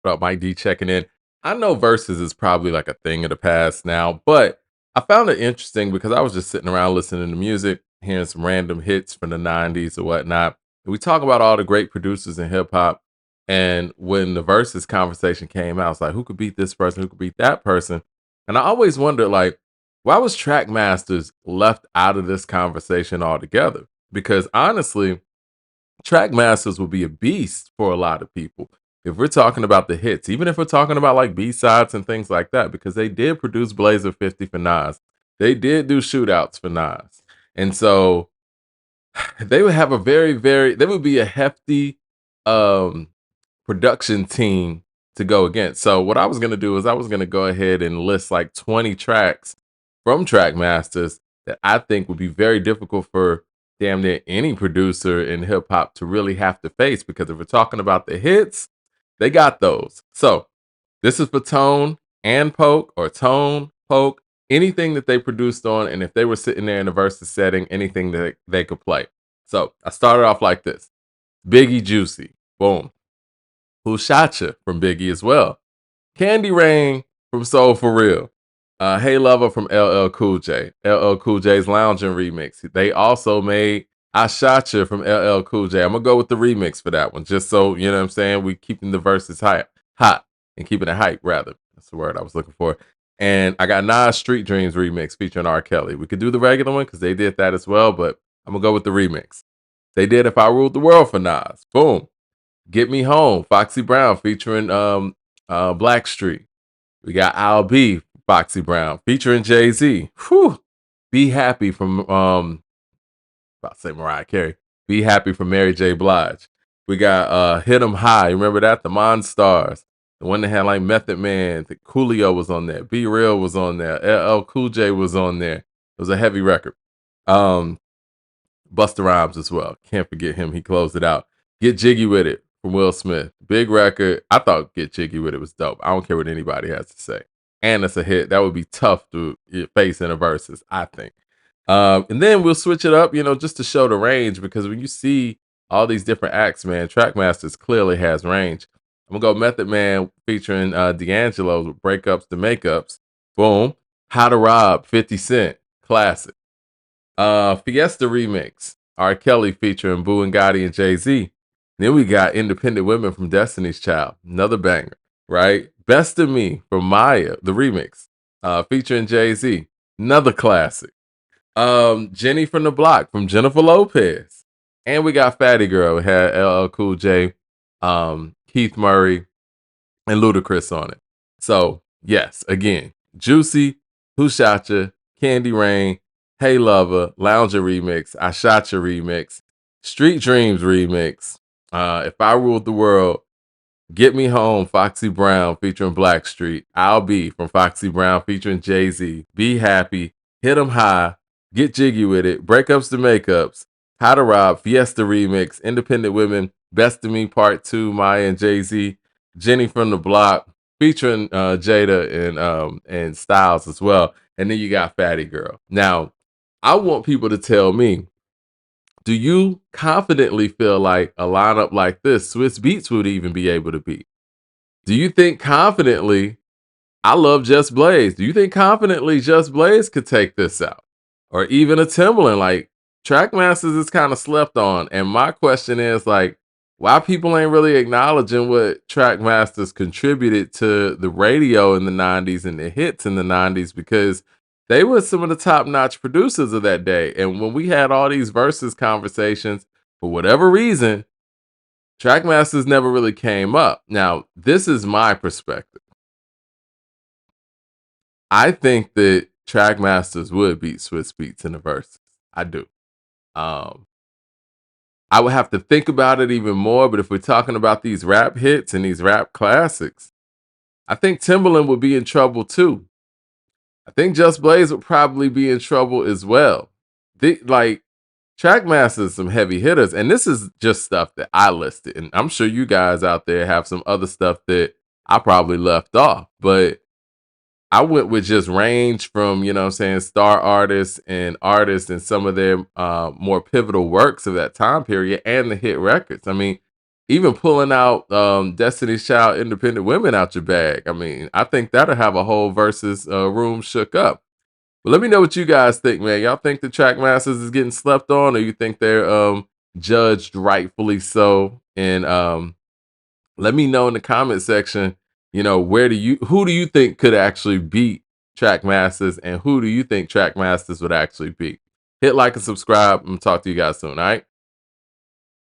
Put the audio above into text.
What up, Mike D checking in. I know Versus is probably like a thing of the past now, but I found it interesting because I was just sitting around listening to music, hearing some random hits from the 90s or whatnot. And we talk about all the great producers in hip hop. And when the Versus conversation came out, I was like, who could beat this person? Who could beat that person? And I always wondered, like, why was Trackmasters left out of this conversation altogether? Because honestly, Trackmasters would be a beast for a lot of people. If we're talking about the hits, even if we're talking about like B-sides and things like that, because they did produce Blazer 50 for Nas. They did do shootouts for Nas. And so they would have a they would be a hefty um production team to go against. So what I was gonna do is I was gonna go ahead and list like 20 tracks from Trackmasters that I think would be very difficult for damn near any producer in hip hop to really have to face. Because if we're talking about the hits, they got those. So this is for Tone and Poke, or Tone, Poke, anything that they produced on, and if they were sitting there in a versus setting, anything that they could play. So I started off like this: Biggie Juicy, boom. Who Shot Ya from Biggie as well. Candy Rain from Soul For Real. Hey Lover from LL Cool J. LL Cool J's Lounging remix. They also made I Shot Ya from LL Cool J. I'm gonna go with the remix for that one, just so you know what I'm saying. We keeping the verses hot, and keeping it hype rather. That's the word I was looking for. And I got Nas Street Dreams remix featuring R. Kelly. We could do the regular one because they did that as well, but I'm gonna go with the remix. They did If I Ruled the World for Nas. Boom. Get Me Home, Foxy Brown featuring Blackstreet. We got I'll Be, Foxy Brown featuring Jay-Z. Whew. Be Happy from about to say Mariah Carey. Be Happy from Mary J. Blige. We got Hit 'Em High. Remember that? The Monstars. The one that had like Method Man. The Coolio was on there. Be Real was on there. LL Cool J was on there. It was a heavy record. Um, Busta Rhymes as well. Can't forget him. He closed it out. Get Jiggy With It from Will Smith. Big record. I thought Get Jiggy With It was dope. I don't care what anybody has to say. And it's a hit. That would be tough to face in a versus, I think. And then we'll switch it up, just to show the range, because when you see all these different acts, man, Trackmasters clearly has range. I'm going to go Method Man featuring D'Angelo with Breakups to Makeups. Boom. How to Rob, 50 Cent. Classic. Fiesta remix, R. Kelly featuring Boo and Gotti and Jay-Z. Then we got Independent Women from Destiny's Child, another banger, right? Best of Me from Maya, the remix, featuring Jay-Z, another classic. Jenny from the Block from Jennifer Lopez. And we got Fatty Girl, it had LL Cool J, Keith Murray, and Ludacris on it. So, yes, again, Juicy, Who Shot Ya, Candy Rain, Hey Lover, Lounger remix, I Shot Ya remix, Street Dreams remix, If I Ruled the World, Get Me Home, Foxy Brown featuring Blackstreet, I'll Be from Foxy Brown featuring Jay-Z, Be Happy, Hit 'Em High, Get Jiggy With It, Breakups to Makeups, How to Rob, Fiesta remix, Independent Women, Best of Me Part 2, Maya and Jay-Z, Jenny from the Block featuring Jada and Styles as well. And then you got Fatty Girl. Now, I want people to tell me, do you confidently feel like a lineup like this, Swiss Beats would even be able to beat? Do you think confidently, I love Just Blaze, do you think confidently Just Blaze could take this out? Or even a Timbaland, like Trackmasters is kind of slept on. And my question is like, why people ain't really acknowledging what Trackmasters contributed to the radio in the 90s and the hits in the 90s, because they were some of the top-notch producers of that day. And when we had all these versus conversations, for whatever reason, Trackmasters never really came up. Now, this is my perspective. I think that Trackmasters would beat Swiss Beats in the verses. I do. Um, I would have to think about it even more, but if we're talking about these rap hits and these rap classics, I think Timbaland would be in trouble too. I think Just Blaze would probably be in trouble as well. Like Trackmasters, some heavy hitters, and this is just stuff that I listed, and I'm sure you guys out there have some other stuff that I probably left off, but I went with just range from, what I'm saying, star artists and some of their more pivotal works of that time period and the hit records. I mean, even pulling out Destiny's Child Independent Women out your bag. I mean, I think that'll have a whole versus room shook up. But let me know what you guys think, man. Y'all think the Trackmasters is getting slept on, or you think they're judged rightfully so? And let me know in the comment section, who do you think could actually beat Trackmasters, and who do you think Trackmasters would actually beat? Hit like and subscribe, and talk to you guys soon. All right.